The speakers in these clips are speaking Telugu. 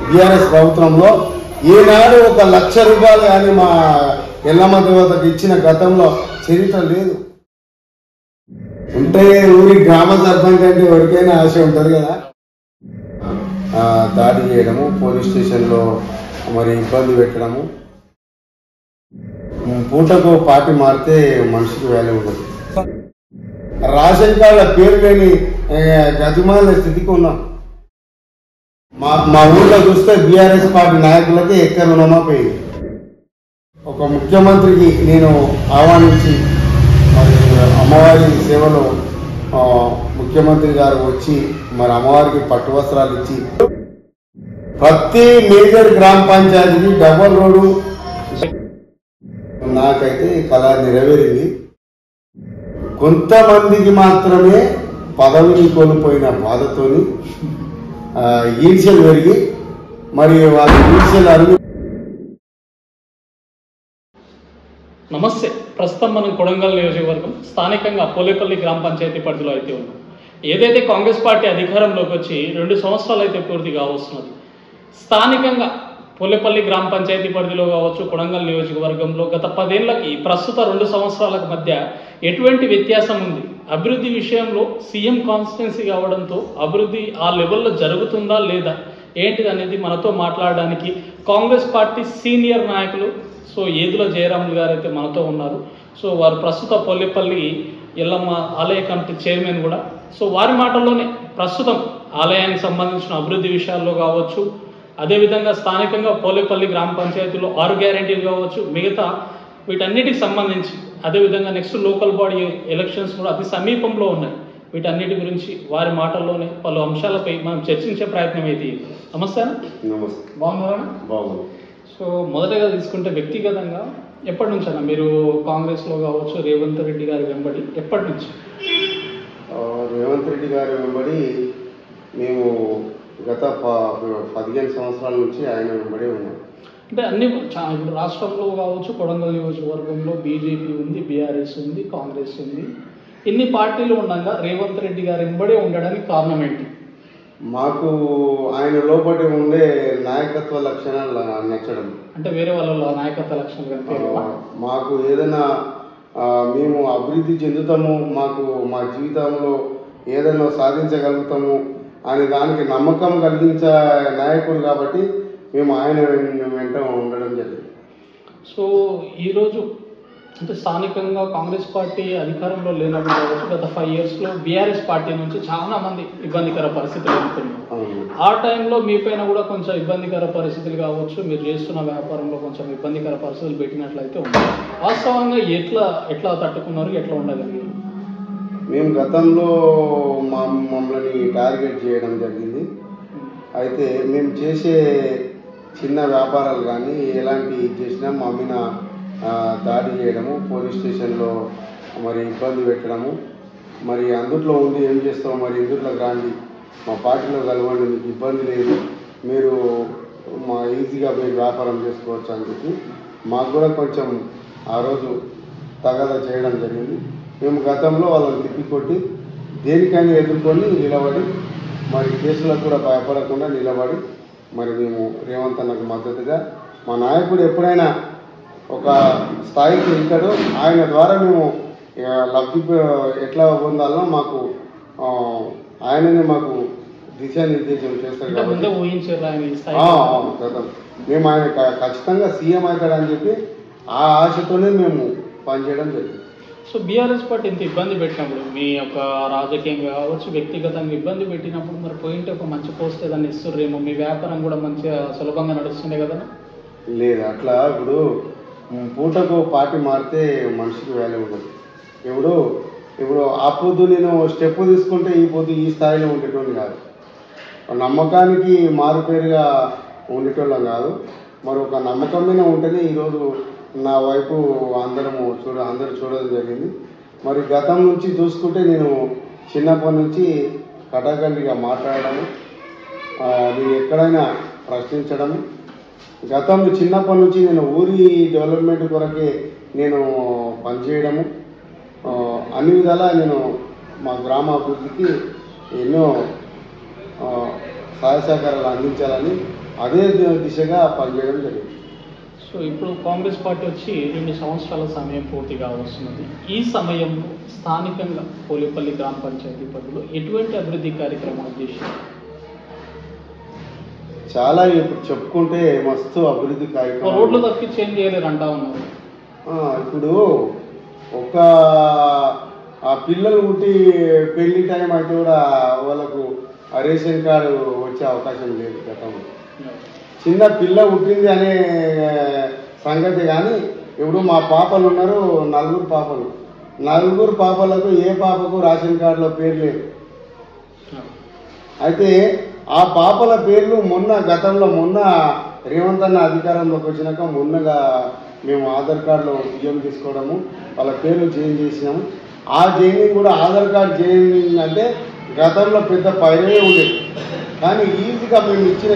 బీఆర్ఎస్ ప్రభుత్వంలో ఈనాడు 1 లక్ష రూపాయలు కానీ మా ఎల్లమ్మ దేవతకు ఇచ్చిన గతంలో చరిత్ర లేదు. ఉంటే ఊరి గ్రామ సర్పంచ్ అంటే ఎవరికైనా ఆశ ఉంటుంది కదా. దాడి చేయడము, పోలీస్ స్టేషన్లో మరి ఇబ్బంది పెట్టడము, పూటకు పార్టీ మారితే మనిషికి వాల్యూ ఉండదు. రేషన్ కార్డుల పేరు లేని గజమాల స్థితికి ఉన్నాం. మా ఊళ్ళో చూస్తే బీఆర్ఎస్ పార్టీ నాయకులకి ఎక్కడ రుణమా పోయింది. ఒక ముఖ్యమంత్రికి నేను ఆహ్వానించి మరి అమ్మవారి సేవలో ముఖ్యమంత్రి గారు వచ్చి మరి అమ్మవారికి పట్టు వస్త్రాలు ఇచ్చి ప్రతి మేజర్ గ్రామ పంచాయతీకి డబల్ రోడ్డు నాకైతే కళ నెరవేరింది. కొంతమందికి మాత్రమే పదవిని కోల్పోయిన బాధతోని ఈర్ష్యలు పెరిగి మరి వాళ్ళ ఈర్ష్యలు అరుగు. నమస్తే. ప్రస్తుతం మనం కొడంగల్ నియోజకవర్గం స్థానికంగా పోలేపల్లి గ్రామ పంచాయతీ పరిధిలో అయితే ఉన్నాం. ఏదైతే కాంగ్రెస్ పార్టీ అధికారంలోకి వచ్చి 2 సంవత్సరాలు అయితే పూర్తిగా వస్తున్నది. స్థానికంగా పోలేపల్లి గ్రామ పంచాయతీ పరిధిలో కావచ్చు, కొడంగల్ నియోజకవర్గంలో గత 10 ఏళ్లకి ప్రస్తుత 2 సంవత్సరాల మధ్య ఎటువంటి వ్యత్యాసం ఉంది? అభివృద్ధి విషయంలో సీఎం కాన్స్టిట్యున్సీ కావడంతో అభివృద్ధి ఆ లెవెల్లో జరుగుతుందా లేదా ఏంటిది అనేది మనతో మాట్లాడడానికి కాంగ్రెస్ పార్టీ సీనియర్ నాయకులు ఏదుల జయరాములు గారు అయితే మనతో ఉన్నారు. వారు ప్రస్తుత పోలేపల్లి ఎల్లమ్మ ఆలయ కమిటీ చైర్మన్ కూడా. వారి మాటల్లోనే ప్రస్తుతం ఆలయానికి సంబంధించిన అభివృద్ధి విషయాల్లో కావచ్చు, అదేవిధంగా స్థానికంగా పోలేపల్లి గ్రామ పంచాయతీలో 6 గ్యారెంటీలు కావచ్చు, మిగతా వీటన్నిటికి సంబంధించి, అదేవిధంగా నెక్స్ట్ లోకల్ బాడీ ఎలక్షన్స్ కూడా అతి సమీపంలో ఉన్నాయి. వీటన్నిటి గురించి వారి మాటల్లోనే పలు అంశాలపై మనం చర్చించే ప్రయత్నం అయితే. నమస్తే. నమస్తే. బాగున్నారా? బాగుంది. మొదటగా తీసుకుంటే వ్యక్తిగతంగా ఎప్పటి నుంచి అన్న మీరు కాంగ్రెస్లో కావచ్చు, రేవంత్ రెడ్డి గారి వెంబడి ఎప్పటి నుంచి? రేవంత్ రెడ్డి గారి వెంబడి మేము గత 15 సంవత్సరాల నుంచి ఆయన వెంబడి ఉన్నాం. అంటే అన్ని ఇప్పుడు రాష్ట్రంలో కావచ్చు, కొడంగల్ నియోజకవర్గంలో బీజేపీ ఉంది, బీఆర్ఎస్ ఉంది, కాంగ్రెస్ ఉంది. ఇన్ని పార్టీలు ఉండగా రేవంత్ రెడ్డి గారి వెంబడే ఉండడానికి కారణం ఏంటి? మాకు ఆయన లోపలి ఉండే నాయకత్వ లక్షణాలు నచ్చడం. అంటే వేరే వాళ్ళ నాయకత్వ లక్షణాలు మాకు ఏదైనా మేము అభివృద్ధి చెందుతాము, మాకు మా జీవితంలో ఏదైనా సాధించగలుగుతాము అనే దానికి నమ్మకం కలిగించే నాయకుడు కాబట్టి మేము ఆయన వెంట ఉండడం జరిగింది. ఈరోజు అంటే స్థానికంగా కాంగ్రెస్ పార్టీ అధికారంలో లేనప్పుడు కావచ్చు, గత 5 yearsలో బీఆర్ఎస్ పార్టీ నుంచి చాలా మంది ఇబ్బందికర పరిస్థితులు ఎదుర్కొన్నారు. ఆ టైంలో మీ పైన కూడా కొంచెం ఇబ్బందికర పరిస్థితులు కావచ్చు, మీరు చేస్తున్న వ్యాపారంలో కొంచెం ఇబ్బందికర పరిస్థితులు పెట్టినట్లయితే ఉన్నాయి. వాస్తవంగా ఎట్లా తట్టుకున్నారు, ఎట్లా ఉండగలిగారు? మేము గతంలో మమ్మల్ని టార్గెట్ చేయడం జరిగింది. అయితే మేము చేసే చిన్న వ్యాపారాలు కానీ ఎలాంటి చేసినా మా మీద దాడి చేయడము, పోలీస్ స్టేషన్లో మరి ఇబ్బంది పెట్టడము, మరి అందుట్లో ఉండి ఏం చేస్తాము, మరి ఇందులోకి రాండి, మా పార్టీలో కలవండి, మీకు ఇబ్బంది లేదు, మీరు ఈజీగా మీరు వ్యాపారం చేసుకోవచ్చు అని చెప్పి మాకు కూడా కొంచెం ఆ రోజు తగాదా చేయడం జరిగింది. మేము గతంలో వాళ్ళని తిప్పికొట్టి దేనికైనా ఎదుర్కొని నిలబడి మరి కేసులకు కూడా భయపడకుండా నిలబడి మరి మేము రేవంత్ అన్నకు మద్దతుగా మా నాయకుడు ఎప్పుడైనా ఒక స్థాయికి వెళ్తాడో ఆయన ద్వారా మేము లబ్ధి ఎట్లా పొందాలో మాకు ఆయననే మాకు దిశానిర్దేశం చేస్తారు కాబట్టి మేము ఆయన ఖచ్చితంగా సీఎం అవుతాడని చెప్పి ఆ ఆశతోనే మేము పనిచేయడం జరిగింది. బీఆర్ఎస్ పార్టీ ఇంత ఇబ్బంది పెట్టినప్పుడు, మీ యొక్క రాజకీయంగా కావచ్చు, వ్యక్తిగతంగా ఇబ్బంది పెట్టినప్పుడు మరి పోయింటే ఒక మంచి పోస్ట్ ఏదన్నా ఇస్తుర్రేమో, మీ వ్యాపారం కూడా మంచిగా సులభంగా నడుస్తుండే కదా? లేదు, అట్లా ఇప్పుడు పూటకు పార్టీ మారితే మనిషికి వాల్యూ ఉండదు. ఇప్పుడు ఆ పొద్దు నేను స్టెప్ తీసుకుంటే ఈ పొద్దు ఈ స్థాయిలో ఉండేటోళ్ళు కాదు, నమ్మకానికి మారుపేరుగా ఉండేటోళ్ళం కాదు. మరి ఒక నమ్మకం మీద ఉంటేనే ఈరోజు నా వైపు అందరూ చూడడం జరిగింది. మరి గతం నుంచి చూసుకుంటే నేను చిన్నప్పటి నుంచి కటాకండిగా మాట్లాడడము, నేను ఎక్కడైనా ప్రశ్నించడము, గతంలో చిన్నప్పటి నుంచి నేను ఊరి డెవలప్మెంట్ కొరకే నేను పనిచేయడము, అన్ని విధాలా నేను మా గ్రామ అభివృద్ధికి ఎన్నో సహాయ సహకారాలు అందించాలని అదే దిశగా పనిచేయడం జరిగింది. సో ఇప్పుడు కాంగ్రెస్ పార్టీ వచ్చి 2 సంవత్సరాల సమయం పూర్తిగా వస్తున్నది. ఈ సమయంలో స్థానికంగా పోలేపల్లి గ్రామ పంచాయతీ పరిధిలో ఎటువంటి అభివృద్ధి కార్యక్రమాలు చేశారు? చాలా ఇప్పుడు చెప్పుకుంటే మస్తు అభివృద్ధి కార్యక్రమం. రోడ్లు తప్పించి ఏం చేయలేదు అంటా ఉన్నారు. ఇప్పుడు ఒక ఆ పిల్లలు పుట్టి పెళ్లి టైం అయితే కూడా వాళ్ళకు రేషన్ కార్డు వచ్చే అవకాశం లేదు గతంలో. చిన్న పిల్ల పుట్టింది అనే సంగతి కానీ ఇప్పుడు మా పాపలు ఉన్నారు, 4 పాపలు. 4 పాపలకు ఏ పాపకు రేషన్ కార్డులో పేరు లేదు. అయితే ఆ పాపల పేర్లు గతంలో రేవంత్ అన్న అధికారంలోకి వచ్చినాక మొన్నగా మేము ఆధార్ కార్డులో బియ్యం తీసుకోవడము, వాళ్ళ పేర్లు చేంజ్ చేసినాము. ఆ చేంజింగ్ కూడా ఆధార్ కార్డు చేంజింగ్ అంటే గతంలో పెద్ద పైరే ఉండేది. కానీ ఈజీగా మేము ఇచ్చిన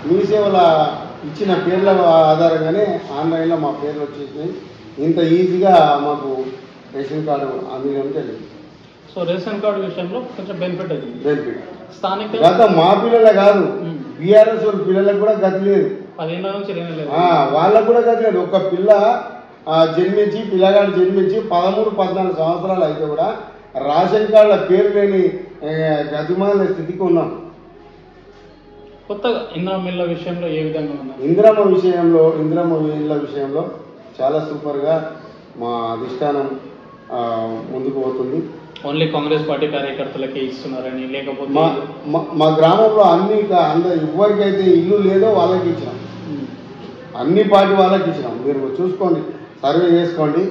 మీ సేవల ఇచ్చిన పేర్ల ఆధారంగానే ఆన్లైన్లో మా పేర్లు వచ్చేసినాయి. ఇంత ఈజీగా మాకు రేషన్ కార్డు అందడం జరిగింది. సో రేషన్ కార్డు విషయంలో కొంచెం బెనిఫిట్ స్థానిక గత మా పిల్లలే కాదు, బీఆర్ఎస్ పిల్లలకు కూడా గతి లేదు. 15 నుంచి 20 లేదు, వాళ్ళకు కూడా గతి లేదు. ఒక పిల్లగాడు జన్మించి 13-14 సంవత్సరాలు అయితే కూడా రేషన్ కార్డుల పేరు లేని గతిమాల స్థితికి ఉన్నాం. కొత్తగా ఇందిరమ్మ ఇళ్ళ విషయంలో ఏ విధంగా ఉన్నారు? ఇందిరమ్మ ఇళ్ళ విషయంలో చాలా సూపర్గా మా అధిష్టానం ముందుకు పోతుంది. ఓన్లీ కాంగ్రెస్ పార్టీ కార్యకర్తలకే ఇస్తున్నారని, లేకపోతే మా గ్రామంలో ఎవరికైతే ఇల్లు లేదో వాళ్ళకి ఇచ్చినాం. అన్ని పార్టీ వాళ్ళకి ఇచ్చినాం. మీరు చూసుకోండి, సర్వే చేసుకోండి.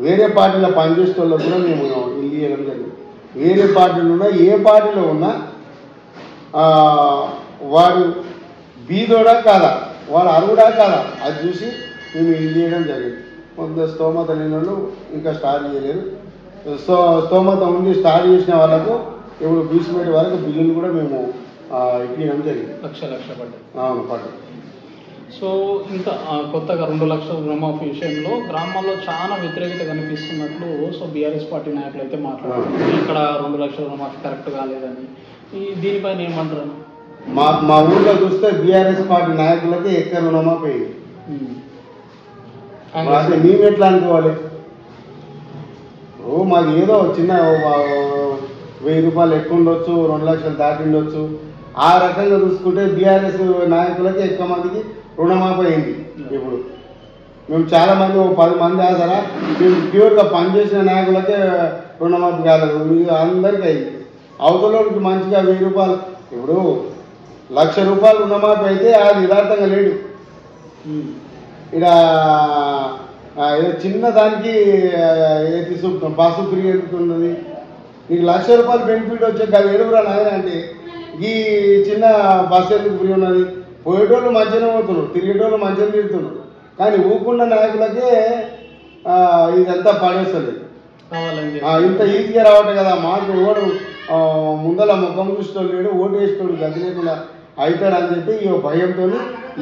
వేరే పార్టీలో పనిచేసే వాళ్ళకు కూడా మేము ఇల్లు ఇవ్వడం జరిగింది. వేరే పార్టీలు ఉన్నా, ఏ పార్టీలో ఉన్నా వాడు బీదోడా కాదా, వాడు అరుగుడా కాదా, అది చూసి మేము ఇల్లు ఇవ్వడం జరిగింది. కొంత స్తోమత లేని వాళ్ళు ఇంకా స్టార్ట్ చేయలేరు. స్తోమత ఉండి స్టార్ట్ చేసిన వాళ్ళకు ఇప్పుడు బీసీమేట్ వరకు బిల్లులు కూడా మేము ఇవ్వడం జరిగింది. లక్ష పడ్డాయి. అవును, పడ్డాయి. సో ఇంకా కొత్తగా 2 లక్షల రుణమాఫీ విషయంలో గ్రామాల్లో చాలా వ్యతిరేకత కనిపిస్తున్నట్లు సో బీఆర్ఎస్ పార్టీ నాయకులు అయితే మాట్లాడుతున్నారు. ఇక్కడ 2 లక్షల రుణమాఫీ కరెక్ట్ కాలేదని. దీనిపైన ఏమంటారు? మా ఊళ్ళో చూస్తే బీఆర్ఎస్ పార్టీ నాయకులకి ఎక్కువ రుణమాఫీ అయింది. అంటే మేము ఎట్లా అనుకోవాలి? మాది ఏదో చిన్న 1000 రూపాయలు ఎక్కువ ఉండొచ్చు, 2 లక్షలు దాటి ఉండొచ్చు. ఆ రకంగా చూసుకుంటే బీఆర్ఎస్ నాయకులకి ఎక్కువ మందికి రుణమాఫీ అయింది. ఇప్పుడు మేము చాలా మంది 10 మంది ఆసరా మేము ప్యూర్గా పనిచేసిన నాయకులకే రుణమాఫీ కాలేదు, అందరికీ అయింది. అవతలోనికి మంచిగా 1000 రూపాయలు, ఇప్పుడు 1,00,000 రూపాయలు రుణమాఫీ అయితే అది యథార్థంగా లేడు. ఇక్కడ ఏదో చిన్న దానికి బస్సు ఫ్రీ ఎందుకున్నది, నీకు 1,00,000 రూపాయలు బెనిఫిట్ వచ్చే అది ఎడుగురా నాయన అంటే ఈ చిన్న బస్సు ఎందుకు ఫ్రీ ఉన్నది. పోయేటోళ్ళు మంచిగానే పోతున్నారు, తిరిగేటోళ్ళు మంచిగా తిరుగుతున్నారు. కానీ ఊకున్న నాయకులకే ఇదంతా పడేస్తుంది. ఇంత ఈజీగా రావట్లేదు కదా. మాకు ఓడు ముందల ముఖం చూసేటోళ్ళు లేడు, ఓటు వేసేటోళ్ళు గది లేకుండా అవుతాడని చెప్పి ఈ భయంతో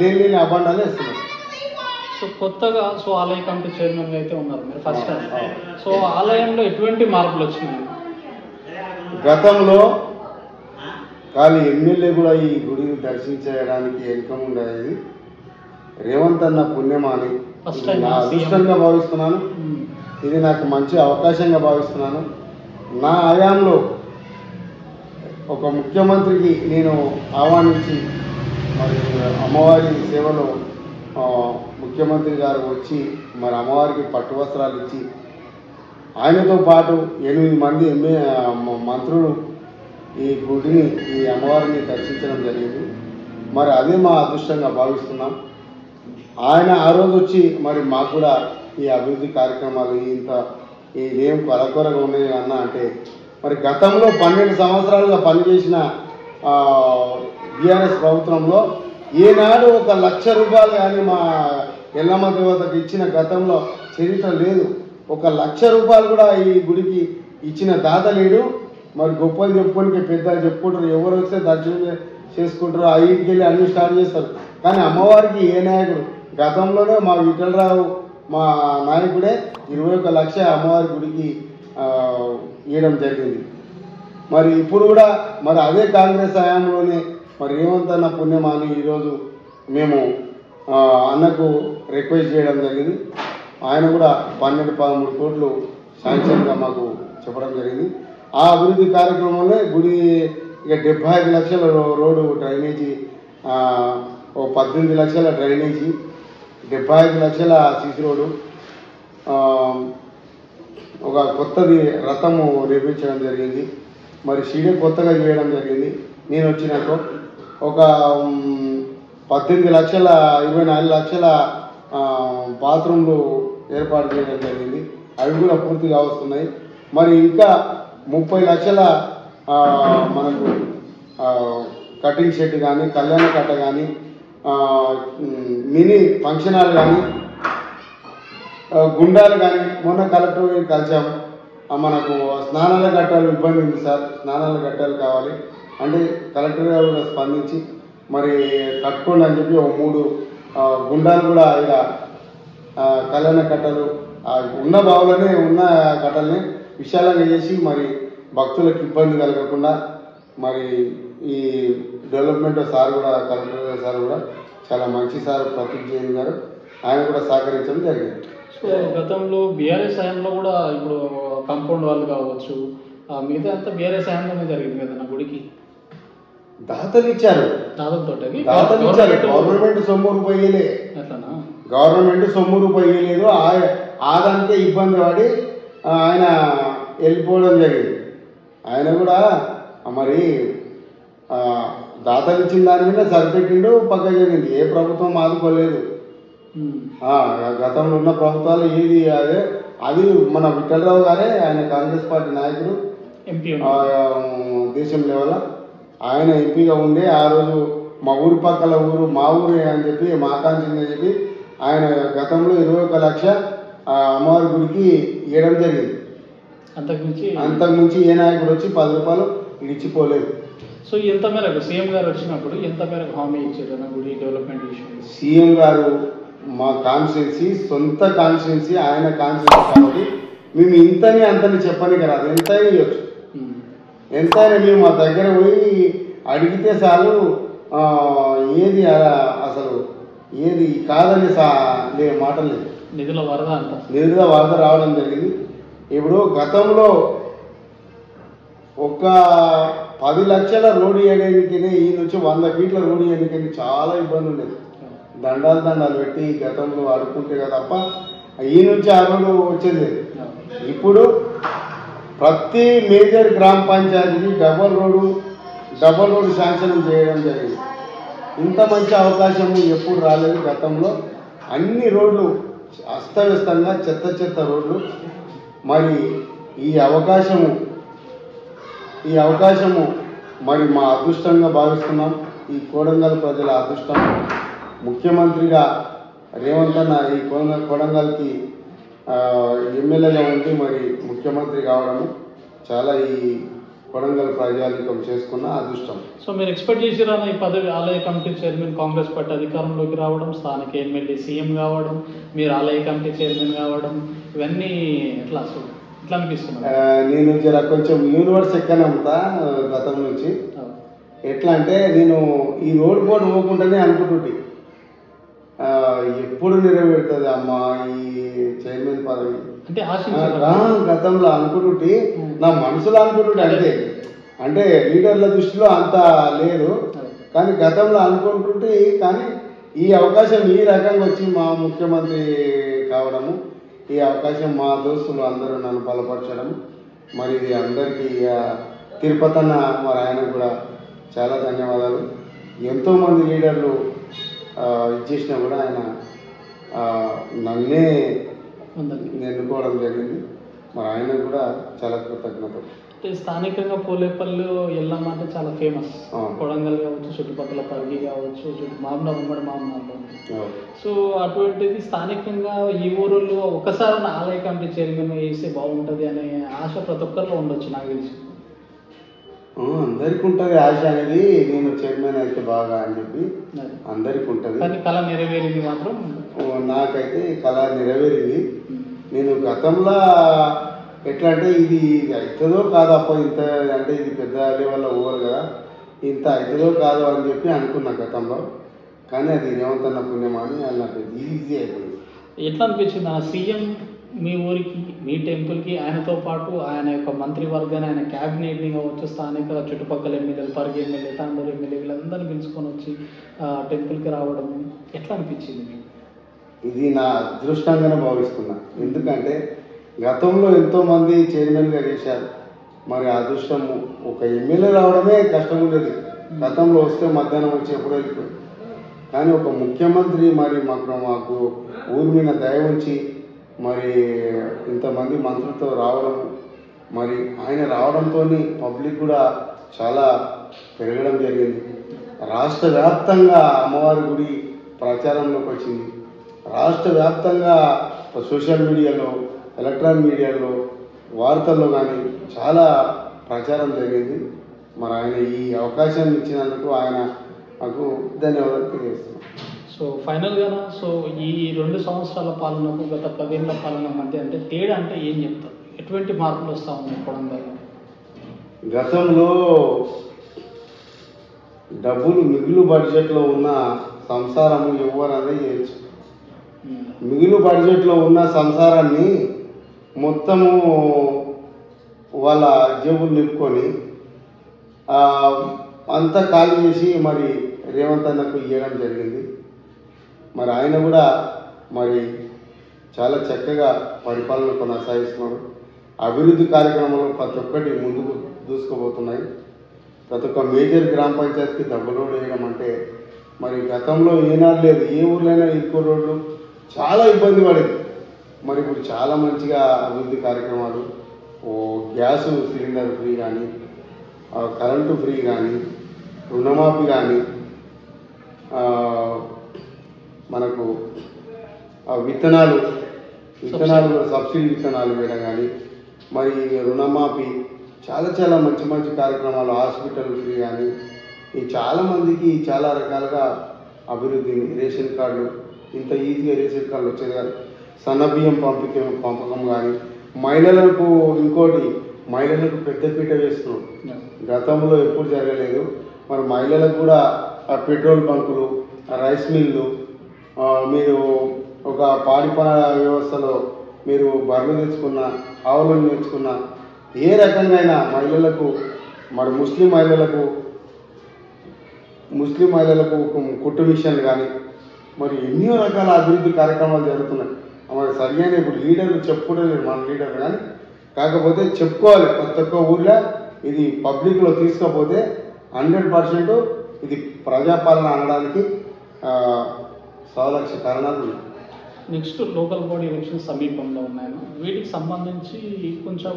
లేని అబండాలు వేస్తున్నారు. సో కొత్తగా ఆలయ కమిటీ చైర్మన్ అయితే ఉన్నారు మీరు ఫస్ట్ టైం. సో ఆలయంలో ఎటువంటి మార్పులు వచ్చినాయి? గతంలో కానీ ఎమ్మెల్యే కూడా ఈ గుడిని దర్శించడానికి వెనుకం ఉండేది. రేవంత్ అన్న పుణ్యమాని నా అదృష్టంగా భావిస్తున్నాను. ఇది నాకు మంచి అవకాశంగా భావిస్తున్నాను. నా హయాంలో ఒక ముఖ్యమంత్రికి నేను ఆహ్వానించి మరి అమ్మవారి సేవలో ముఖ్యమంత్రి గారు వచ్చి మరి అమ్మవారికి పట్టు వస్త్రాలు ఇచ్చి ఆయనతో పాటు 8 మంది మంత్రులు ఈ గుడిని ఈ అమ్మవారిని దర్శించడం జరిగింది. మరి అదే మా అదృష్టంగా భావిస్తున్నాం. ఆయన ఆ రోజు వచ్చి మరి మాకు కూడా ఈ అభివృద్ధి కార్యక్రమాలు ఇదేం కొరకొరగా ఉన్నాయి అన్న అంటే మరి గతంలో 12 సంవత్సరాలుగా పనిచేసిన బీఆర్ఎస్ ప్రభుత్వంలో ఏనాడు 1,00,000 రూపాయలు కానీ మా ఎల్లమ్మ దేవతకు ఇచ్చిన గతంలో చరిత్ర లేదు. 1,00,000 రూపాయలు కూడా ఈ గుడికి ఇచ్చిన దాత లేడు. మరి గొప్పలు చెప్పుకోనికి పెద్దలు చెప్పుకుంటారు, ఎవరు వస్తే దర్శనం చేసుకుంటారు, ఆ ఇంటికి వెళ్ళి అన్ని స్టార్ట్ చేస్తారు. కానీ అమ్మవారికి ఏ నాయకుడు గతంలోనే మా విఠలరావు మా నాయకుడే 21 లక్ష అమ్మవారి గుడికి ఇవ్వడం జరిగింది. మరి ఇప్పుడు కూడా మరి అదే కాంగ్రెస్ హయాంలోనే మరి రేవంత్ అన్న పుణ్యమాని ఈరోజు మేము అన్నకు రిక్వెస్ట్ చేయడం జరిగింది. ఆయన కూడా 12-13 కోట్లు శాంక్షన్గా మాకు చెప్పడం జరిగింది. ఆ అభివృద్ధి కార్యక్రమంలో గుడి ఇక 75 లక్షల రోడ్డు డ్రైనేజీ, 18 లక్షల డ్రైనేజీ, 75 లక్షల సిసి రోడ్డు, ఒక కొత్తది రథము నిర్మించడం జరిగింది. మరి షీడే కొత్తగా చేయడం జరిగింది. నేను వచ్చినాక ఒక 18 లక్షల 24 లక్షల బాత్రూమ్లు ఏర్పాటు చేయడం జరిగింది. అవి కూడా పూర్తిగా వస్తున్నాయి. మరి ఇంకా 30 లక్షల మనకు కటింగ్ షెడ్ కానీ, కళ్యాణ కట్ట కానీ, మినీ ఫంక్షన్ హాల్ కానీ, గుండాలు కానీ, మొన్న కలెక్టర్ కలిసాము. మనకు స్నానాల గట్టాలు ఇబ్బంది ఉంది సార్, స్నానాల గట్టాలు కావాలి అంటే కలెక్టర్ గారు కూడా స్పందించి మరి కట్టుకోండి అని చెప్పి 3 గుండాలు కూడా ఇక కళ్యాణ కట్టలు ఉన్న బావులనే ఉన్న కట్టల్ని విశాలంగా చేసి మరి భక్తులకు ఇబ్బంది కలగకుండా మరి ఈ డెవలప్మెంట్ సార్ కూడా కలెక్టర్ సార్ కూడా చాలా మంచి సార్ ప్రతీక్ జైన్ గారు, ఆయన కూడా సహకరించడం జరిగింది. సో గతంలో బీఆర్ఎస్ హయాంలో కూడా ఇప్పుడు కాంపౌండ్ వాళ్ళు కావచ్చు, మిగతా అంతా బీఆర్ఎస్ హయాంలోనే జరిగింది కదా నా గుడికి. దాతలు ఇచ్చారు, గవర్నమెంట్ సొమ్ము రూపాయలే, అట్లనా? గవర్నమెంట్ సొమ్ము రూపాయలేదు. ఆదానికే ఇబ్బంది పడి ఆయన వెళ్ళిపోవడం జరిగింది. ఆయన కూడా మరి దాతలు ఇచ్చిన దాని మీద సరిపెట్టిండు, పక్క జరిగింది. ఏ ప్రభుత్వం ఆదుకోలేదు. గతంలో ఉన్న ప్రభుత్వాలు ఏది అదే అది మన విఠలరావు గారే, ఆయన కాంగ్రెస్ పార్టీ నాయకుడు, ఎంపీ దేశం లెవెల్ ఆయన ఎంపీగా ఉండే ఆ రోజు మా ఊరి పక్కల ఊరు మా ఊరే అని చెప్పి మా కాంక్షని అని చెప్పి ఆయన గతంలో 21 లక్ష అమ్మవారి గుడికి ఇవ్వడం జరిగింది. అంతకుమించి ఏ నాయకుడు వచ్చి 10 రూపాయలు ఇచ్చిపోలేదు. సో ఎంత మేరకు సీఎం గారు వచ్చినప్పుడు ఎంత మేరకు హామీ ఇచ్చారు నా గుడి డెవలప్మెంట్ విషయంలో? సీఎం గారు మా కాన్స్టిట్యున్సీ, సొంత కాన్స్టిట్యున్సీ, ఆయన కాన్స్టిట్యున్సీ కాబట్టి మేము ఇంతని అంతని చెప్పని కదా, అది ఎంతైనా ఇవ్వచ్చు. ఎంతైనా మేము మా దగ్గర పోయి అడిగితే చాలు, ఏది అసలు ఏది కాదని మాటలు లేదు. నిధుల వరద అంట, నిధుల వరద రావడం జరిగింది. ఇప్పుడు గతంలో ఒక 10 లక్షల రోడ్డు వేయడానికి ఈ నుంచి 100 ఫీట్ల రోడ్డు వేయడానికి చాలా ఇబ్బంది ఉండేది. దండాలు పెట్టి గతంలో అడుక్కుంటే కదా తప్ప ఈ నుంచి ఆ రోడ్డు వచ్చేది. ఇప్పుడు ప్రతి మేజర్ గ్రామ పంచాయతీకి డబల్ రోడ్డు శాంక్షన్ చేయడం జరిగింది. ఇంత మంచి అవకాశం ఎప్పుడు రాలేదు గతంలో. అన్ని రోడ్లు అస్తవ్యస్తంగా చెత్త రోడ్లు. మరి ఈ అవకాశము మరి మా అదృష్టంగా భావిస్తున్నాం. ఈ కొడంగల్ ప్రజల అదృష్టం. ముఖ్యమంత్రిగా రేవంత్ అన్న ఈ కొడంగల్కి ఎమ్మెల్యేగా ఉండి మరి ముఖ్యమంత్రి కావడము చాలా ఈ కొడంగల్ ప్రజానికం చేసుకున్న అదృష్టం. సో మీరు ఎక్స్పెక్ట్ చేసిరా ఈ పదవి, ఆలయ కమిటీ చైర్మన్ కాంగ్రెస్ పార్టీ అధికారంలోకి రావడం, స్థానిక ఎమ్మెల్యే సీఎం కావడం, మీరు ఆలయ కమిటీ చైర్మన్ కావడం, ఇవన్నీ ఎట్లా అనిపిస్తున్నా? నేను కొంచెం యూనివర్స్ ఎక్కనంతా గతం నుంచి. ఎట్లా అంటే నేను ఈ రోడ్ బోర్డు పోకుండానే అనుకుంటుంటే ఎప్పుడు నెరవేరుతుంది అమ్మా ఈ చైర్మన్ పదవి అంటే గతంలో అనుకుంటుంటే, నా మనసులో అనుకుంటుంటే. అంటే లీడర్ల దృష్టిలో అంత లేదు, కానీ గతంలో అనుకుంటుంటే. కానీ ఈ అవకాశం ఈ రకంగా వచ్చి మా ముఖ్యమంత్రి కావడము, ఈ అవకాశం మా దోస్తులు అందరూ నన్ను బలపరచడం, మరి ఇది అందరికీ తిరుపతి అన్న మరి ఆయనకు కూడా చాలా ధన్యవాదాలు. ఎంతోమంది లీడర్లు ఇచ్చేసినా కూడా ఆయన నన్నే ఎన్నుకోవడం జరిగింది. మరి ఆయన కూడా చాలా కృతజ్ఞతలు. స్థానికంగా పోలేపల్లి ఎల్లమ్మ అంటే చాలా ఫేమస్. కొడంగల్ కావచ్చు, చుట్టుపక్కల పరిగి కావచ్చు, మామూలు ఉమ్మడి మామూలు. సో అటువంటిది స్థానికంగా ఈ ఊరిలో ఒకసారి ఆలయ కమిటీ చైర్మన్ వేస్తే బాగుంటుంది అనే ఆశ ప్రతి ఒక్కరిలో ఉండొచ్చు నాకు తెలిసి. అందరికి ఉంటుంది ఆశ అనేది, నేను చైర్మన్ అయితే బాగా అని చెప్పి అందరికి ఉంటుంది. కానీ కళ నెరవేరింది మాత్రం నాకైతే కళ నెరవేరింది. నేను గతంలో ఎట్లా అంటే ఇది అవుతుందో కాదు అప్ప ఇంత అంటే ఇది పెద్ద లెవెల్లో ఓవర్ కదా, ఇంత అవుతుందో కాదు అని చెప్పి అనుకున్నా గతంలో. కానీ అది రేవంత్ అన్న పుణ్యమా అని అది నాకు ఈజీ అయిపోయింది. ఎట్లా అనిపించింది ఆ సీఎం మీ ఊరికి మీ టెంపుల్కి ఆయనతో పాటు ఆయన యొక్క మంత్రివర్గాన్ని ఆయన క్యాబినెట్ని కావచ్చు, స్థానిక చుట్టుపక్కల ఎమ్మెల్యేలు, పరిగి ఎమ్మెల్యే, తాండూరు ఎమ్మెల్యే వీళ్ళందరినీ పిలుచుకొని వచ్చి టెంపుల్కి రావడం ఎట్లా అనిపించింది మీకు? ఇది నా అదృష్టంగానే భావిస్తున్నా. ఎందుకంటే గతంలో ఎంతోమంది చైర్మన్గా చేశారు. మరి అదృష్టం ఒక ఎమ్మెల్యే రావడమే కష్టం ఉండేది. గతంలో వస్తే మధ్యాహ్నం వచ్చి ఎప్పుడో వెళ్ళిపోయింది. కానీ ఒక ముఖ్యమంత్రి మరి మాకు ఊరి మీద దయ ఉంచి మరి ఇంతమంది మంత్రులతో రావడం, మరి ఆయన రావడంతో పబ్లిక్ కూడా చాలా పెరగడం జరిగింది. రాష్ట్ర వ్యాప్తంగా అమ్మవారి గుడి ప్రచారంలోకి వచ్చింది. రాష్ట్ర వ్యాప్తంగా సోషల్ మీడియాలో, ఎలక్ట్రానిక్ మీడియాలో, వార్తల్లో కానీ చాలా ప్రచారం జరిగింది. మరి ఆయన ఈ అవకాశం ఇచ్చినందుకు ఆయన నాకు ధన్యవాదాలు తెలియజేస్తున్నాను. సో ఫైనల్గా ఈ 2 సంవత్సరాల పాలనకు గత 10 ఏళ్ల పాలన మధ్య అంటే తేడా అంటే ఏం చెప్తారు? ఎటువంటి మార్పులు వస్తూ ఉన్నాయి కొడంగల్లో? గతంలో డబ్బులు మిగులు బడ్జెట్లో ఉన్న సంసారము ఎవరనే చేయొచ్చు. మిగులు బడ్జెట్లో ఉన్న సంసారాన్ని మొత్తము వాళ్ళ జేబులు నింపుకొని అంతా ఖాళీ చేసి మరి రేవంత్ అన్నకు ఇవ్వడం జరిగింది. మరి ఆయన కూడా మరి చాలా చక్కగా పరిపాలన కొనసాగిస్తున్నారు. అభివృద్ధి కార్యక్రమాలు ప్రతి ఒక్కటి ముందుకు దూసుకుపోతున్నాయి. ప్రతి ఒక్క మేజర్ గ్రామ పంచాయతీకి డబ్బు రోడ్డు వేయడం అంటే మరి గతంలో ఏనాడు లేదు. ఏ ఊర్లైనా ఎక్కువ రోడ్లు చాలా ఇబ్బంది పడేది. మరి ఇప్పుడు చాలా మంచిగా అభివృద్ధి కార్యక్రమాలు, గ్యాసు సిలిండర్ ఫ్రీ కానీ, కరెంటు ఫ్రీ కానీ, రుణమాఫీ కానీ, మనకు విత్తనాలు సబ్సిడీ విత్తనాలు వేయడం కానీ, మరి రుణమాఫీ చాలా చాలా మంచి మంచి కార్యక్రమాలు, హాస్పిటల్ ఫ్రీ కానీ, ఈ చాలామందికి చాలా రకాలుగా అభివృద్ధి. రేషన్ కార్డులు ఇంత ఈజీగా రేషన్ కార్డులు వచ్చేది కాదు. సన్నబియ్యం పంపకం కానీ, మహిళలకు ఇంకోటి మహిళలకు పెద్దపీట వేస్తున్నాం. గతంలో ఎప్పుడు జరగలేదు. మరి మహిళలకు కూడా పెట్రోల్ బంకులు, రైస్ మిల్లు, మీరు ఒక పాడి వ్యవస్థలో మీరు బర్రెలు తెచ్చుకున్న, ఆవులను తెచ్చుకున్న, ఏ రకంగా మహిళలకు మరి ముస్లిం మహిళలకు కుట్టు మిషన్లు కానీ మరి ఎన్నో రకాల అభివృద్ధి కార్యక్రమాలు జరుగుతున్నాయి. మరి సరిగ్గా ఇప్పుడు లీడర్లు చెప్పుకోవడం లేదు మన లీడర్, కానీ కాకపోతే చెప్పుకోవాలి. ప్రతి ఒక్క ఊళ్ళో ఇది పబ్లిక్లో తీసుకపోతే 100% ఇది ప్రజాపాలన అనడానికి సవలక్ష కారణాలు ఉన్నాయి. నెక్స్ట్ లోకల్ బాడీ ఎలక్షన్ సమీపంలో ఉన్నాయి. వీటికి సంబంధించి కొంచెం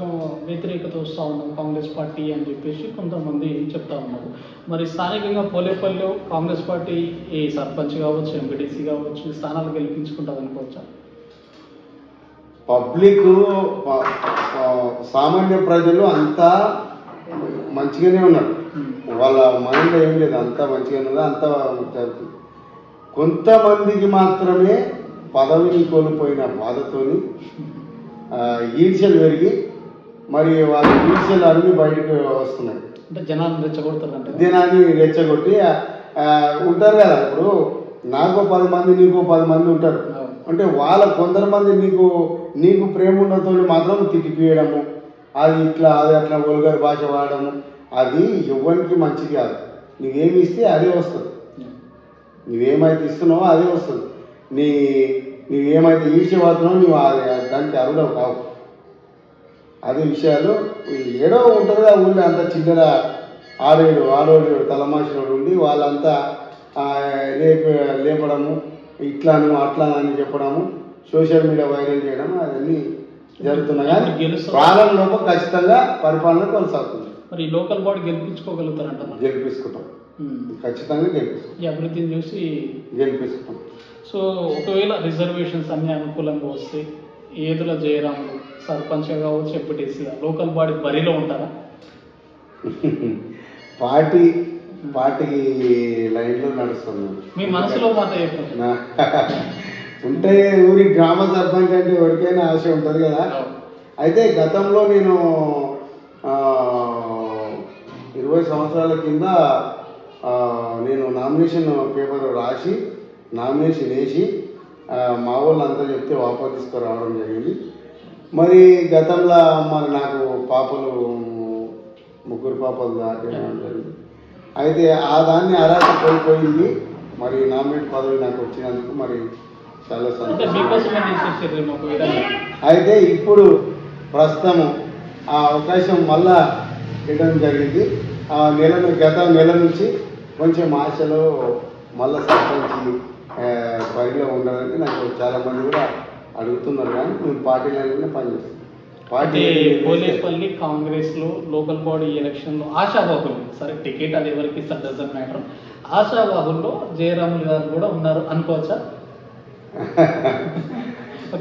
వ్యతిరేకత వస్తూ ఉన్నాం కాంగ్రెస్ పార్టీ అని చెప్పేసి కొంతమంది చెప్తా ఉన్నారు. మరి స్థానికంగా పోలేపల్లిలో కాంగ్రెస్ పార్టీ ఈ సర్పంచ్ కావచ్చు, ఎంపీటీసీ కావచ్చు స్థానాలు గెలిపించుకుంటుంది అనుకోవచ్చా? పబ్లిక్ సామాన్య ప్రజలు అంతా మంచిగానే ఉన్నారు. వాళ్ళ మైండ్లో ఏం లేదు, అంతా మంచిగానే ఉన్నది, అంతా జరుగుతుంది. కొంతమందికి మాత్రమే పదవిని కోల్పోయిన బాధతోని ఈర్ష్యలు పెరిగి మరి వాళ్ళ ఈర్ష్యలు అన్నీ బయటకు వస్తున్నాయి. అంటే జనాన్ని రెచ్చగొడతారు, జనాన్ని రెచ్చగొట్టి ఉంటారు కదా. ఇప్పుడు నాకు 10 మంది నీకు 10 మంది ఉంటారు అంటే వాళ్ళ కొందరు నీకు ప్రేమ ఉండతో మాత్రం తిట్టిపియడము, అది ఇట్లా అది అట్లా ఒలుగారి భాష వాడము, అది ఎవరికి మంచిది కాదు. నువ్వేమి ఇస్తే అదే వస్తుంది, నువ్వేమైతే ఇస్తున్నావో అదే వస్తుంది. నువ్వేమైతే ఈర్ష్యపడుతున్నావో నువ్వు దానికి అరుడవు కావు. అదే విషయాలు ఏడో ఉంటుంది ఆ ఊళ్ళో అంతా చిల్లర ఆడోడు తలమాసినోడు ఉండి వాళ్ళంతా లేపడము, ఇట్లాను అట్లా అని చెప్పడము, సోషల్ మీడియా వైరల్ చేయడం అవన్నీ జరుగుతున్నాయి. కానీ పాలనలోపు ఖచ్చితంగా పరిపాలన కొనసాగుతుంది. మరి లోకల్ బాడీ గెలిపించుకోగలుగుతారంట? గెలిపించుకుంటాం, ఖచ్చితంగా గెలిపిస్తాం. ఈ అభివృద్ధిని చూసి గెలిపిస్తాం. సో ఒకవేళ రిజర్వేషన్స్ అన్ని అనుకూలంగా వస్తే ఏదుల జయరాములు సర్పంచ్గా కావచ్చు, ఎంపీటీసీగా లోకల్ బాడీ బరిలో ఉంటారా? పార్టీకి లైన్లో నడుస్తున్నాం. మీ మనసులో మాట చెప్పండి. ఉంటే ఊరి గ్రామ సర్పంచ్ అంటే ఎవరికైనా ఆశ ఉంటుంది కదా. అయితే గతంలో నేను 20 సంవత్సరాల కింద నేను నామినేషన్ పేపర్ రాసి నామినేషన్ వేసి మా వాళ్ళంతా చెప్తే వాపసు తీసుకురావడం జరిగింది. మరి గతంలో మరి నాకు పాపలు 3 పాపలు దాటడం జరిగింది. అయితే ఆ దాన్ని అర్హత కోల్పోయింది. మరి నామినేట్ పదవి నాకు వచ్చినందుకు మరి చాలా సంతోషం. అయితే ఇప్పుడు ప్రస్తుతం ఆ అవకాశం మళ్ళా ఇవ్వడం జరిగింది. గత నెల నుంచి కొంచెం ఆశలో మళ్ళా సర్పంచ్ పరిలో ఉండాలని నాకు చాలామంది కూడా అడుగుతున్నారు. కానీ మేము పార్టీలలోనే పనిచేస్తాం. పార్టీ పోలేపల్లి కాంగ్రెస్లో లోకల్ బాడీ ఎలక్షన్లో ఆశావాహులు, సరే టికెట్ అది ఎవరికి ఇస్తారు డజన్ మ్యాటర్, ఆశావాహుల్లో జయరాములు గారు కూడా ఉన్నారు అనుకోవచ్చా?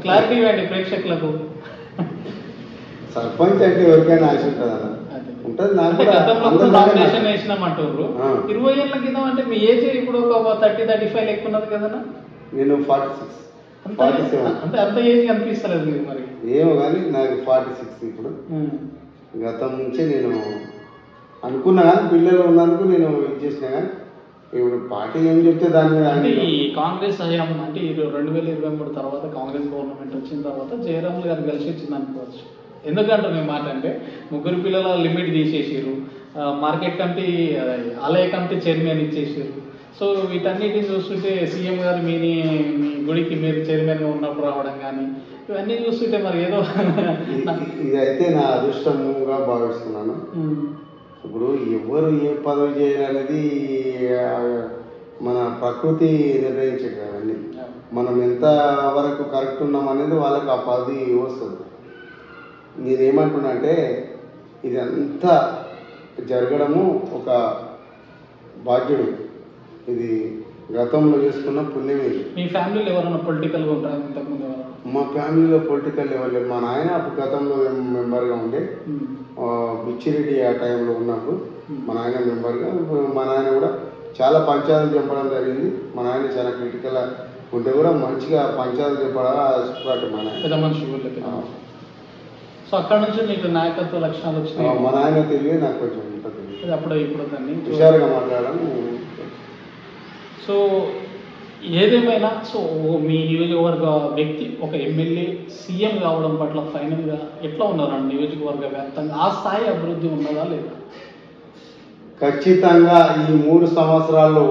క్లారిటీ ఇవ్వండి ప్రేక్షకులకు. సర్పంచ్ అంటే ఎవరికైనా ఆశ ఉంటుంది అన్న, ఉంటుంది. నాకు నామినేషన్ వేసినామంటారు 20 ఏళ్ళ కింద. అంటే మీ ఏజ్ ఇప్పుడు ఒక 30-35 లెక్క ఉన్నది కదా? నేను 46, 47. అంటే అంత ఏజ్ కనిపిస్తలేదు మీరు మరి. ఏమో కానీ నాకు 46 ఇప్పుడు. గతం నుంచే నేను అనుకున్నా కానీ పిల్లలు ఉన్నందుకు నేను ఇది చేసినా. కానీ ఇప్పుడు పార్టీ ఏం చెప్తే దాని మీద అంటే ఈ కాంగ్రెస్ హయాం అంటే 2023 తర్వాత కాంగ్రెస్ గవర్నమెంట్ వచ్చిన తర్వాత జయరాములు గారు కలిసి వచ్చింది అనుకోవచ్చు. ఎందుకంటే మేము మాట అంటే 3 పిల్లల లిమిట్ తీసేసారు, మార్కెట్ కమిటీ ఆలయ కమిటీ చైర్మన్ ఇచ్చేసారు. సో వీటన్నిటిని చూస్తుంటే సీఎం గారు మీ గుడికి మీరు చైర్మన్గా ఉన్నప్పుడు రావడం కానీ ఇవన్నీ చూస్తుంటే మరి ఏదో ఇదైతే నా అదృష్టంగా భావిస్తున్నాను. ఇప్పుడు ఎవరు ఏ పదవి చేయాలనేది మన ప్రకృతి నిర్ణయించేది కదండి. మనం ఎంత వరకు కరెక్ట్ ఉన్నాం అనేది వాళ్ళకి ఆ పదవి వస్తుంది. నేనేమంటున్నా అంటే ఇదంతా జరగడము ఒక భాగ్యుడు, ఇది గతంలో చేసుకున్న పుణ్యమే. మీ ఫ్యామిలీలో ఎవరైనా పొలిటికల్గా ఉంటారా? ఇంతకుముందు మా ఫ్యామిలీలో పొలిటికల్ ఎవరు లేదు. మా నాయన అప్పుడు గతంలో మెంబర్గా ఉండే, బిచ్చిరెడ్డి ఆ టైంలో ఉన్నప్పుడు మా నాయన మెంబర్గా. మా నాయన కూడా చాలా పంచాయతీలు చెప్పడం జరిగింది. మా నాయన చాలా క్రిటికల్ ఉంటే కూడా మంచిగా పంచాయతీలు చెప్పడం ఎక్స్పర్ట్ మా నాయన, పెద్ద మనిషి. సో అక్కడ నుంచి నీకు నాయకత్వ లక్షణాలు వచ్చినాయి. మా నాయన తెలియదు, నాకు కొంచెం ఉంటుంది. అప్పుడు ఇప్పుడు దాన్ని హుషారుగా మాట్లాడడం. సో ఏదేమైనా సో మీ నియోజకవర్గ వ్యక్తి ఒక ఎమ్మెల్యే సీఎం కావడం పట్ల ఫైనల్గా ఎట్లా ఉన్నారండి నియోజకవర్గ వ్యాప్తంగా? ఆ స్థాయి అభివృద్ధి ఉన్నదా లేదా? ఖచ్చితంగా ఈ 3 సంవత్సరాల్లో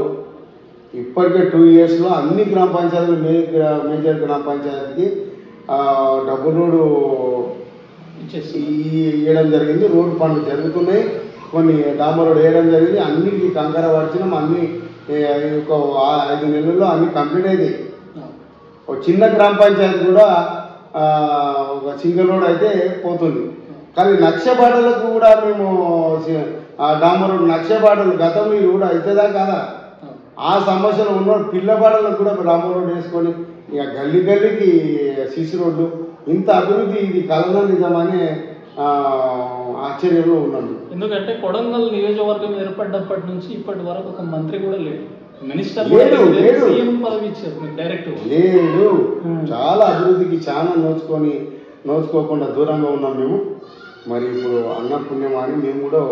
ఇప్పటికే 2 ఇయర్స్లో అన్ని గ్రామ పంచాయతీలు మేజర్ గ్రామ పంచాయతీకి డబుల్ రోడ్డు వేయడం జరిగింది. రోడ్డు పనులు జరుగుతున్నాయి. కొన్ని డాంబర్ రోడ్ వేయడం జరిగింది. అన్నిటికీ కంకర పడిచినాం. అన్ని ఒక 5 నెలల్లో అన్ని కంప్లీట్ అయింది. ఒక చిన్న గ్రామ పంచాయతీ కూడా ఒక సింగిల్ రోడ్ అయితే పోతుంది. కానీ నక్షబాటలకు కూడా మేము డాంబర్ రోడ్ నక్షబాటలు గతంలో ఈ రోడ్ అవుతుందా కాదా? ఆ సమస్యలు ఉన్న పిల్లబాటలకు కూడా డాంబర్ రోడ్ వేసుకొని ఇక గల్లీ గల్లీకి సిసి రోడ్డు, ఇంత అభివృద్ధి ఇది కలన నిజమనే ఆశ్చర్యంలో ఉన్నాను. ఎందుకంటే కొడంగల్ నియోజకవర్గం ఏర్పడ్డప్పటి నుంచి ఇప్పటి వరకు ఒక మంత్రి కూడా లేడు, మినిస్టర్ పదవి ఇచ్చారు డైరెక్ట్ లేదు. చాలా అభివృద్ధికి చాలా నోచుకోకుండా దూరంగా ఉన్నాం మేము. మరి ఇప్పుడు అన్న పుణ్యం అని మేము కూడా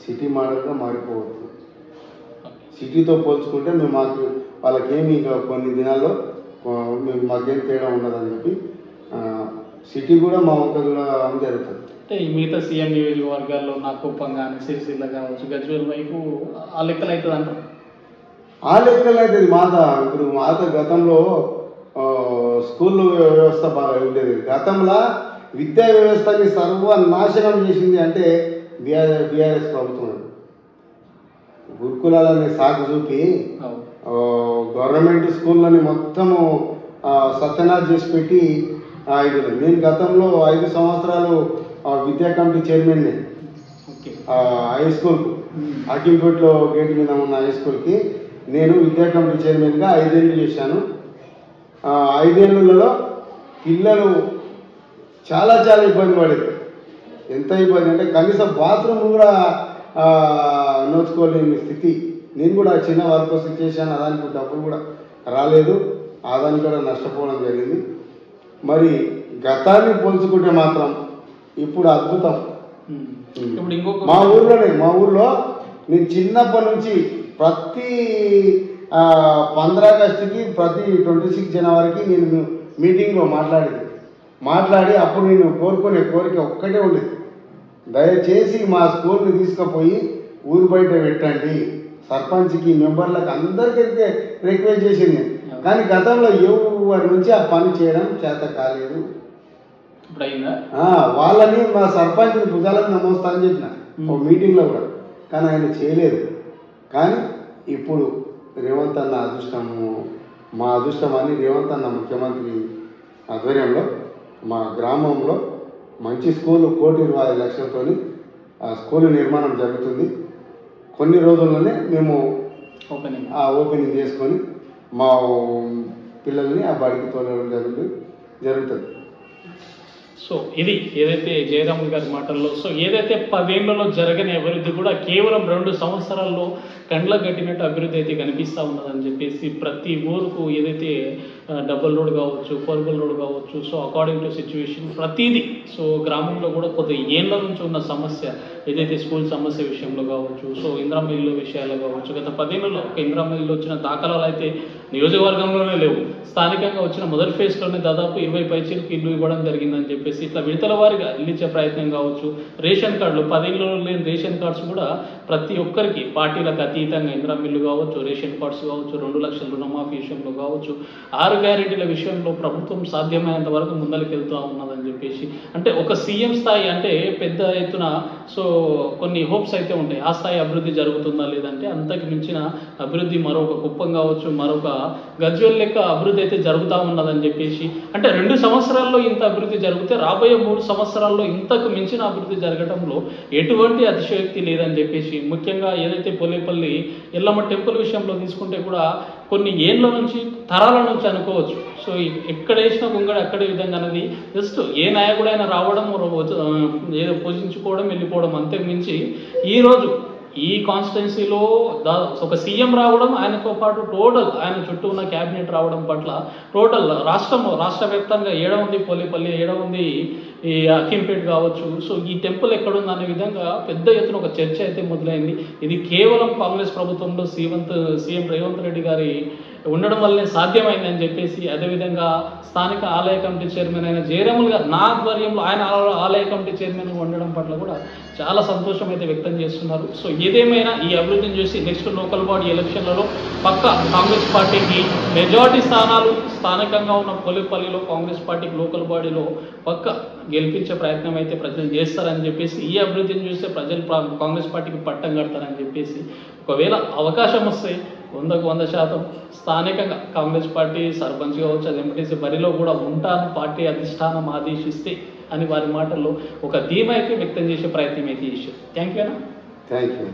సిటీ మోడల్గా మారిపోవచ్చు. సిటీతో పోల్చుకుంటే మేము వాళ్ళకేమి ఇంకా కొన్ని దినాల్లో మాకేం తేడా ఉండదని చెప్పి సిటీ కూడా మా వంక చూడడం జరుగుతుంది. అంటే ఈ మిగతా సీఎం నియోజకవర్గాల్లో కుప్పం కానీ సిరిసిల్ల కావచ్చు గజ్వేల్ వైపు ఆ లెక్కలు అవుతుంది అంటారు. ఆ లెక్కలు అయితే ఇప్పుడు మాత గతంలో స్కూల్ వ్యవస్థ బాగా ఉండేది. గతంలో విద్యా వ్యవస్థని సర్వనాశనం చేసింది అంటే బీఆర్ఎస్ ప్రభుత్వం. గురుకులాలని సాగు చూపి గవర్నమెంట్ స్కూళ్ళని మొత్తము సత్యనాథ్ చేసి పెట్టి నేను గతంలో 5 సంవత్సరాలు విద్యా కమిటీ చైర్మన్ని హై స్కూల్కు అకింపేటలో గేట్ మీద ఉన్న హై స్కూల్కి నేను విద్యా కమిటీ చైర్మన్గా 5 ఏళ్ళు చేశాను. 5 ఏళ్ళలో పిల్లలు చాలా ఇబ్బంది పడేది. ఎంత ఇబ్బంది అంటే కనీసం బాత్రూమ్ కూడా నోచుకోలేని స్థితి. నేను కూడా చిన్న వర్క్ చేశాను. దానికి డబ్బులు కూడా రాలేదు, ఆదాన్ని కూడా నష్టపోవడం జరిగింది. మరి గతాన్ని పోల్చుకుంటే మాత్రం ఇప్పుడు అద్భుతం. ఇప్పుడు ఇంకొక మా ఊర్లో నేను చిన్నప్పటి నుంచి ప్రతి 15 ఆగస్టుకి ప్రతి 26 జనవరికి నేను మీటింగ్లో మాట్లాడి అప్పుడు నేను కోరుకునే కోరిక ఒక్కటే ఉండేది, దయచేసి మా స్కూల్ని తీసుకుపోయి ఊరు బయట పెట్టండి, సర్పంచ్కి మెంబర్లకు అందరికీ రిక్వెస్ట్ చేసింది. కానీ గతంలో ఎవరి నుంచి ఆ పని చేయడం చేత కాలేదు. వాళ్ళని మా సర్పంచ్ని భుజాలకు నమోస్తానని చెప్పిన ఓ మీటింగ్లో కూడా, కానీ ఆయన చేయలేదు. కానీ ఇప్పుడు రేవంత్ అన్న అదృష్టము, మా అదృష్టం అని రేవంత్ అన్న ముఖ్యమంత్రి ఆధ్వర్యంలో మా గ్రామంలో మంచి స్కూల్ 1,20,00,000 ఆ స్కూల్ నిర్మాణం జరుగుతుంది. కొన్ని రోజుల్లోనే మేము ఓపెనింగ్ చేసుకొని మా పిల్లల్ని ఆ బడికి తోలడం జరుగుతుంది. సో ఇది ఏదైతే జయరాములు గారి మాటల్లో, సో ఏదైతే 10 ఏళ్లలో జరగని అభివృద్ధి కూడా కేవలం 2 సంవత్సరాల్లో కండ్ల కట్టినట్టు అభివృద్ధి అయితే కనిపిస్తూ ఉన్నదని చెప్పేసి ప్రతి ఊరుకు ఏదైతే డబుల్ రోడ్ కావచ్చు, 4 రోడ్ కావచ్చు, సో అకార్డింగ్ టు సిచ్యువేషన్ ప్రతిదీ, సో గ్రామంలో కూడా కొద్ది ఏళ్ల నుంచి ఉన్న సమస్య ఏదైతే స్కూల్ సమస్య విషయంలో కావచ్చు, సో ఇందిరమ్మ ఇల్లు విషయాల్లో కావచ్చు, గత 10 ఏళ్లలో ఒక ఇందిరమ్మ ఇల్లు వచ్చిన దాఖలాలు అయితే నియోజకవర్గంలోనే లేవు. స్థానికంగా వచ్చిన మొదటి ఫేజ్లోనే దాదాపు 20 పైచీలకు ఇల్లు ఇవ్వడం జరిగిందని చెప్పేసి ఇట్లా విడతల వారిగా ఇల్లు ఇచ్చే ప్రయత్నం కావచ్చు. రేషన్ కార్డులు 10 ఏళ్లలో లేని రేషన్ కార్డ్స్ కూడా ప్రతి ఒక్కరికి పార్టీలకు అతీతంగా ఇందిరమ్మ ఇల్లు కావచ్చు, రేషన్ కార్డ్స్ కావచ్చు, 2 లక్షల రుణమాఫీ విషయంలో కావచ్చు, 6 గ్యారెంటీల విషయంలో ప్రభుత్వం సాధ్యమైనంత వరకు ముందరికి వెళ్తూ ఉన్నదని చెప్పేసి, అంటే ఒక సీఎం స్థాయి అంటే పెద్ద ఎత్తున సో కొన్ని హోప్స్ అయితే ఉంటాయి, ఆ స్థాయి అభివృద్ధి జరుగుతుందా లేదంటే అంతకు మించిన అభివృద్ధి మరొక కుప్పం కావచ్చు, మరొక గజ్వేల్ లెక్క అభివృద్ధి అయితే జరుగుతూ ఉన్నదని చెప్పేసి, అంటే 2 సంవత్సరాల్లో ఇంత అభివృద్ధి జరిగితే రాబోయే 3 సంవత్సరాల్లో ఇంతకు మించిన అభివృద్ధి జరగడంలో ఎటువంటి అతిశయోక్తి లేదని చెప్పేసి, ముఖ్యంగా ఏదైతే పోలేపల్లి ఎల్లమ్మ టెంపుల్ విషయంలో తీసుకుంటే కూడా కొన్ని ఏళ్ళ నుంచి తరాల నుంచి అనుకోవచ్చు. సో ఎక్కడ వేసిన గుంగడి అక్కడే విధంగా అనేది జస్ట్ ఏ నాయకుడైనా రావడం ఏదో పూజించుకోవడం వెళ్ళిపోవడం, అంతకు మించి ఈరోజు ఈ కాన్స్టిట్యున్సీలో ఒక సీఎం రావడం, ఆయనతో పాటు టోటల్ ఆయన చుట్టూ ఉన్న క్యాబినెట్ రావడం పట్ల టోటల్ రాష్ట్ర వ్యాప్తంగా ఏడ ఉంది పోలేపల్లి, ఏడ ఉంది ఈ అఖింపేట్ కావచ్చు, సో ఈ టెంపుల్ ఎక్కడుంది అనే విధంగా పెద్ద ఎత్తున ఒక చర్చ అయితే మొదలైంది. ఇది కేవలం కాంగ్రెస్ ప్రభుత్వంలో సీఎం రేవంత్ రెడ్డి గారి ఉండడం వల్లనే సాధ్యమైందని చెప్పేసి, అదేవిధంగా స్థానిక ఆలయ కమిటీ చైర్మన్ అయిన జయరాములు గారు నా ఆధ్వర్యంలో ఆయన ఆలయ కమిటీ చైర్మన్గా ఉండడం పట్ల కూడా చాలా సంతోషం అయితే వ్యక్తం చేస్తున్నారు. సో ఏదేమైనా ఈ అభివృద్ధిని చూసి నెక్స్ట్ లోకల్ బాడీ ఎలక్షన్లలో పక్క కాంగ్రెస్ పార్టీకి మెజార్టీ స్థానాలు స్థానికంగా ఉన్న పోలేపల్లిలో కాంగ్రెస్ పార్టీకి లోకల్ బాడీలో పక్క గెలిపించే ప్రయత్నం అయితే ప్రజలు చేస్తారని చెప్పేసి, ఈ అభివృద్ధిని చూస్తే ప్రజలు కాంగ్రెస్ పార్టీకి పట్టం కడతారని చెప్పేసి, ఒకవేళ అవకాశం వస్తే 100కు 100% స్థానికంగా కాంగ్రెస్ పార్టీ సర్పంచ్ కావచ్చు, అది ఎంపీటీసీ బరిలో కూడా ఉంటాను పార్టీ అధిష్టానం ఆదేశిస్తే అని వారి మాటల్లో ఒక ధీమా అయితే వ్యక్తం చేసే ప్రయత్నం అయితే చేశారు. Thank you.